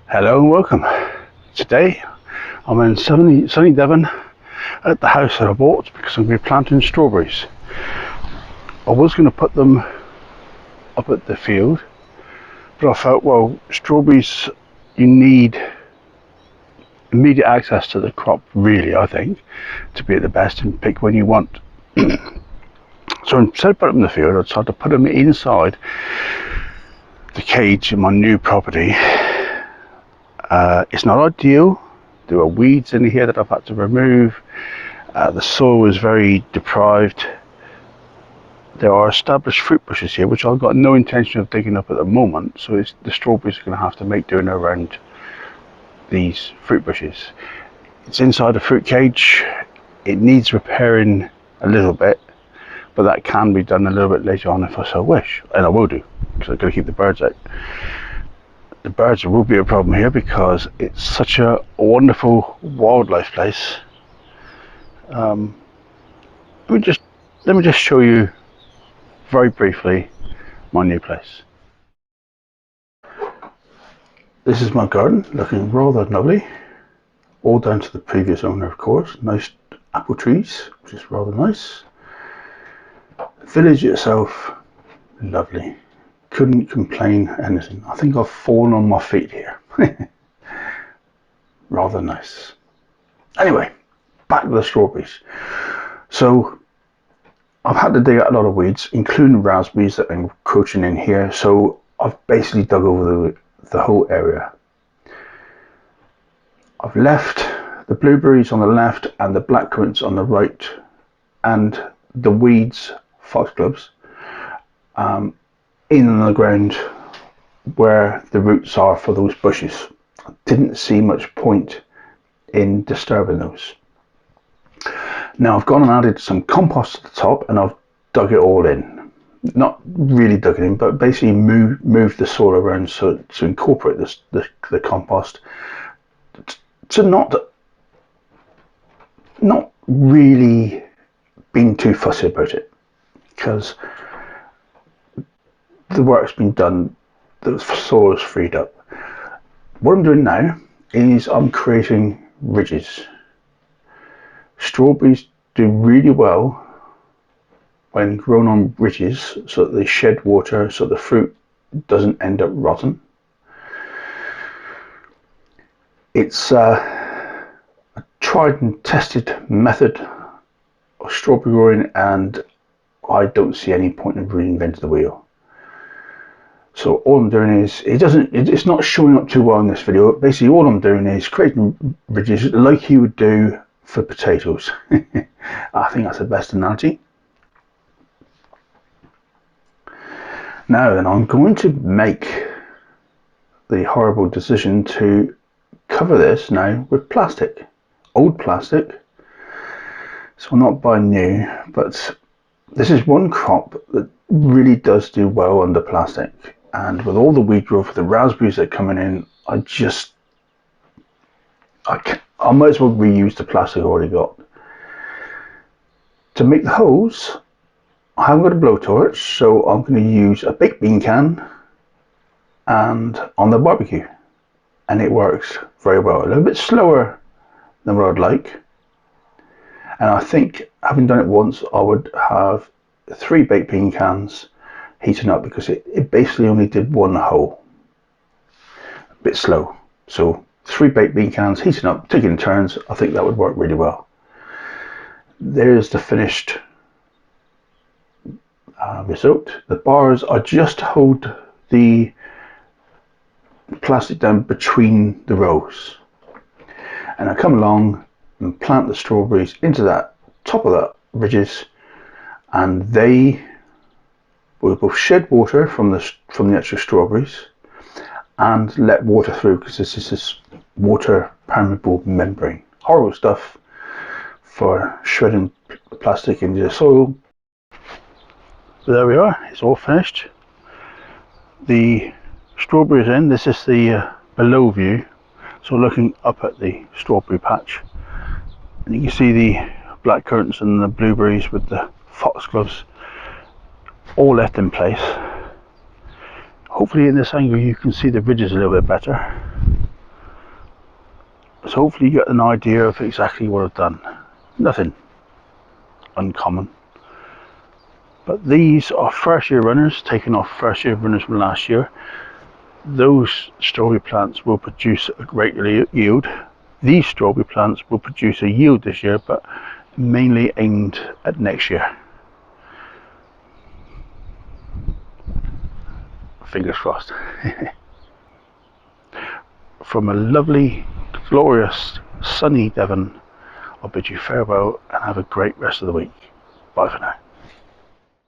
Hello and welcome. Today I'm in sunny Devon at the house that I bought because I'm going to be planting strawberries. I was going to put them up at the field, but I felt, well, strawberries, you need immediate access to the crop, really, I think, to be at the best and pick when you want. So instead of putting them in the field, I decided to put them inside the cage in my new property. It's not ideal. There are weeds in here that I've had to remove. The soil is very deprived. There are established fruit bushes here, which I've got no intention of digging up at the moment, so the strawberries are going to have to make doing around these fruit bushes. It's inside a fruit cage. It needs repairing a little bit, but that can be done a little bit later on if I so wish, and I will do, because I've got to keep the birds out. The birds will be a problem here because it's such a wonderful wildlife place. Let me just show you very briefly my new place. This is my garden, looking rather lovely, all down to the previous owner, of course. Nice apple trees, which is rather nice. The village itself, lovely. Couldn't complain anything. I think I've fallen on my feet here. Rather nice. Anyway, back to the strawberries. So I've had to dig out a lot of weeds, including raspberries that are encroaching in here. So I've basically dug over the whole area. I've left the blueberries on the left and the blackcurrants on the right, and the weeds, foxgloves, in on the ground where the roots are for those bushes. I didn't see much point in disturbing those. Now I've gone and added some compost to the top, and I've dug it all in. Not really dug it in, but basically moved the soil around so to incorporate the compost, to not really being too fussy about it, because the work's been done, the soil is freed up. What I'm doing now is I'm creating ridges. Strawberries do really well when grown on ridges, so that they shed water, so the fruit doesn't end up rotten. It's a tried and tested method of strawberry growing, and I don't see any point in reinventing the wheel. So all I'm doing is, it's not showing up too well in this video. Basically all I'm doing is creating ridges like you would do for potatoes. I think that's the best analogy. Now then, I'm going to make the horrible decision to cover this now with plastic, old plastic. So I'm not buying new, but this is one crop that really does do well under plastic. And with all the weed growth, the raspberries that are coming in, I might as well reuse the plastic I already got. To make the holes, I haven't got a blowtorch, so I'm going to use a baked bean can and on the barbecue, and it works very well. A little bit slower than what I'd like, and I think, having done it once, I would have 3 baked bean cans heating up, because it basically only did one hole. A bit slow. So 3 baked bean cans heating up, taking in turns. I think that would work really well. There's the finished result. The bars, I just hold the plastic down between the rows, and I come along and plant the strawberries into that top of that ridges, and they will both shed water from the extra strawberries and let water through, because this is this water permeable membrane. Horrible stuff for shredding plastic into the soil. So there we are, it's all finished. The strawberries in, this is the below view, so looking up at the strawberry patch, and you can see the blackcurrants and the blueberries with the foxgloves all left in place. Hopefully in this angle you can see the ridges a little bit better. So hopefully you get an idea of exactly what I've done. Nothing uncommon. But these are first year runners, taking off first year runners from last year. Those strawberry plants will produce a great yield. These strawberry plants will produce a yield this year, but mainly aimed at next year. Fingers crossed. From a lovely, glorious, sunny Devon, I'll bid you farewell and have a great rest of the week. Bye for now.